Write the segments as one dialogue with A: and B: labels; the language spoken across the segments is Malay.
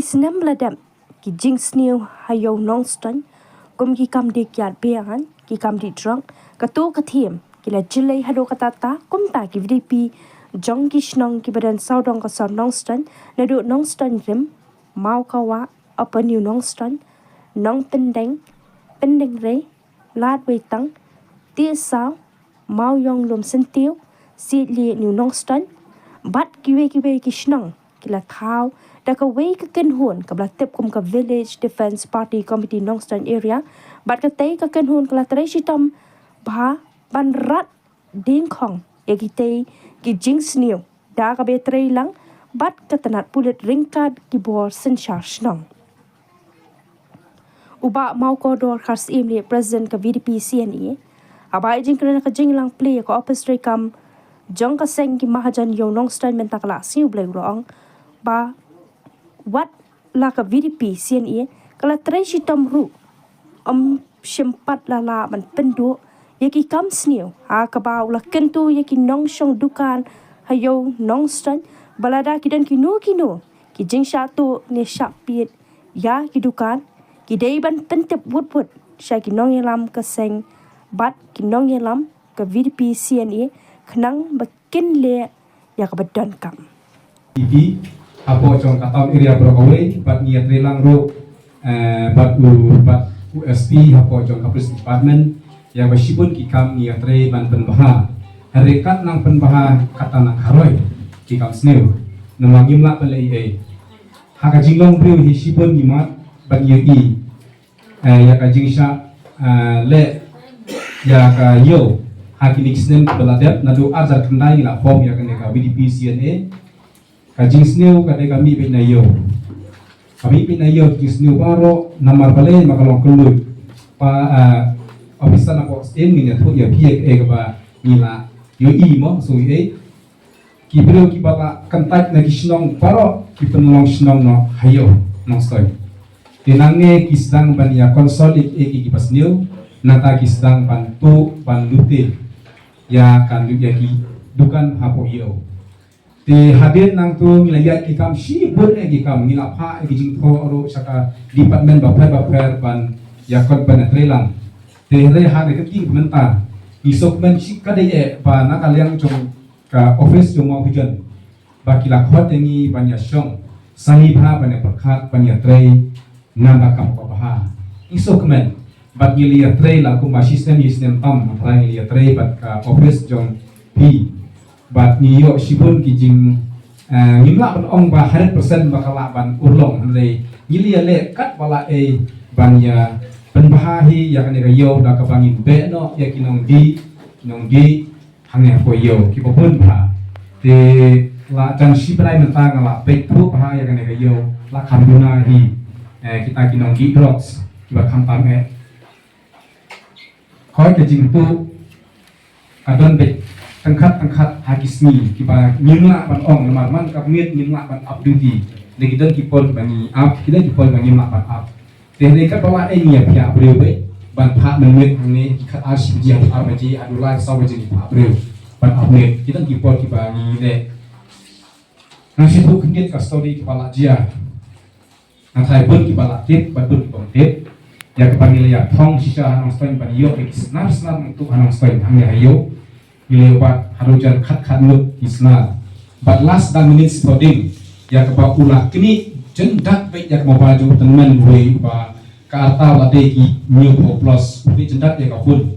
A: senam ladam ki jing snew hayo nongston kum ki kam dik yat bean ki kam di drunk katu kathiem ki la jilei hado katata kum ta ki vdp jong ki snong ki badan saudong ka saud nongston na du nongston rim mau kawa apa new nongston nong pendeng re lad wei tang tia sao mau yong lum sentiu si li new nongston bat kiwe ki snong ki la thao da ka wei ka ken hun ka bla tep kum ka village defense party committee nongston area bat ka tei ka ken hun ka la tre shitam ba ban rat ding khong egitei ki jings new da ka be tre lang bat ka tanat pulit ringkad ki bor sen snong uba mau ko dor khars imli president ka VDP CNE abai jing krena ka jing lang play ka office kam jong ka seng ki mahajan yo nongston men takla siu blai rong ba wat la ka VDP CNE kala tre shitam ru shimpat lala man pendu yaki kam snew ha ka ba la kentu yaki nong shong dukan hayo nongston balada kidan kinu ki jing satu ne shapit ya ki dukan ki dei ban pentep wut sha ki nong yelam ka seng bat ki nong yelam ka VDP CNE khnang bakin le ya ka badan kam
B: TV apo chong katam area Brokawe bat niat relang ro bat USP apo chong kapus department yang bersibun ki kam niat re ban penbaha harekat nang penbaha kata nang haroi ki kam snew nama gimla pelai haka jinglong brio hisibun gimat ban yegi ya ka jingsha le ya ka yo hakini kisnem beladep nadu ajar kendai la form ya ka VDP CNA kajing snew kade kami pinayo kajing snew baro namar balai makalong kelut pa officer na box in ni tu ya PA ba nila yo mo so ki bro ki bala kontak na kisnong baro ki penlong snong no hayo no stoy tinange kisdang ban ya konsolit ki pas new nata kisdang ban tu ban lute ya kan ya ki dukan hapo yo te hadir nang tu ngilayat ki kam sibut ki kam ngilapha ki jing tho ro saka department baper ban ya kon ban trelang te re ha de ki menta isok men sikade ba nakaliang jong ka office jong mau hujan baki la khot ni banya syong sahi bha bane prakhat banya trei namba kam ko baha isok men bagi liya trei la ku system tam rai liya trei bat ka office jong p bat ni yo sibun ki jing ngimla ban ong ba 100% bakala ban urlong le ngilia le kat bala banya penbahahi ya kan yo da ka bangin be no ya kinong di hangnya ko yo ki popun ba te la jang sibrai menta ngala pe tu ba ya kan yo la kambuna hi kita kinong gi drops ki ba kampang khoi ke jing tu adon be tangkat hakisni ki ba nyimla ban ong lemar man ka miet nyimla ban abdudi le kidan ki pol bangi up kidan ki pol bangi ma ban up te ne ka bawa nya pia brebe ban pha menit ni khat as dia armaji adulai sawaje ni pa brebe ban update kidan ki pol ki bangi le nasi tu kit ka story ki pala dia na thai pun ki pala tip batun ki pon tip ya ke panggil ya thong sisa hanong stoin ban yo ki snar untuk hanong stoin hangya hayo lewat harujan khat nut isna but last dan minutes coding ya ke ba ula kini jendak be ya mau baju temen we ba ka arta la de ki new plus ni jendak ya ka pun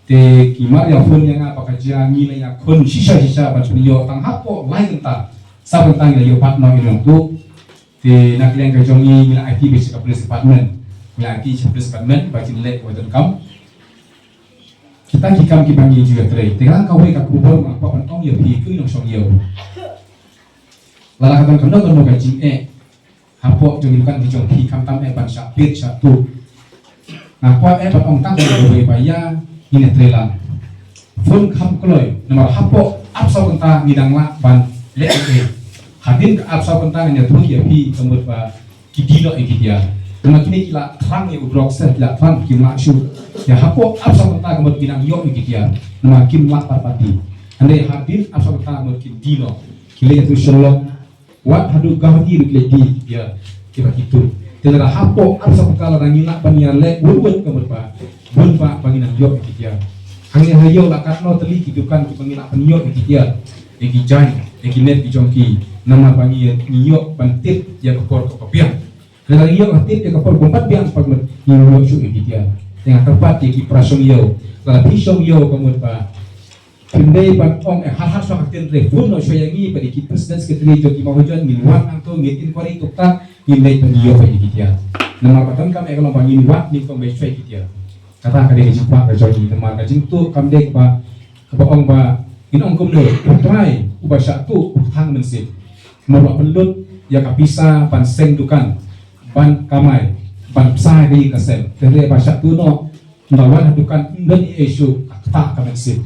B: te ki ma ya pun yang apa kerja ni ya kun sisa ba yo tang hapo lain ta sa tang ya yo pat no ilong tu te nak leng ka jongi mila IT basic police department mila IT police department ba jin le wa kam kita kikam ki bangi juga tray tegang kau ka kubur apa pentong ya pi ku nong song yo lala katon kono ka jing hapo jong kan jong pi kam tam ban sha pit sha tu na kwa ban ong tang do we baya ni tray la fun kam kloi nomor hapo apsa kenta ngidang la ban le hadin ka apsa kenta nya tu ya pi kemut ba kidilo dia Nama kini kila terang ya udrok set kila terang kimla syu ya hapo apsa kenta kemut binang yo dia nama kimla parpati ande hadin apsa kenta kemut kidilo kile itu sholok wat hadu gahati bikle di dia kita gitu tidak hapok harus kala nangina panian le wud kamut pa bun pa panginan yo kitia hangin hayo lakat no teli gitu kan pangina panyo kitia egi jai egi net bijongki nama pangi niyo pantit ya kepor kepiang dan niyo pantit ya kepor bompat biang pagmet niyo su kitia dengan tepat egi prasong yo la pisong yo kamut pa Pindai pan ong hal-hal soal akten refun no soyangi pada kita presiden sekretari joki mahujan minuan angto ngitin kori tukta nilai pengiyo pada kita nama patan kami kalau bangi minuan nih kau besok kita kata kadang jumpa kejoki nama kajing tu kami dek ba ong ba in ong kumdo utrai ubah satu utang mensip merok pelut ya kapisa pan seng dukan ban kamai ban psai di kasem tere ba satu no nawan dukan dan isu tak kamensip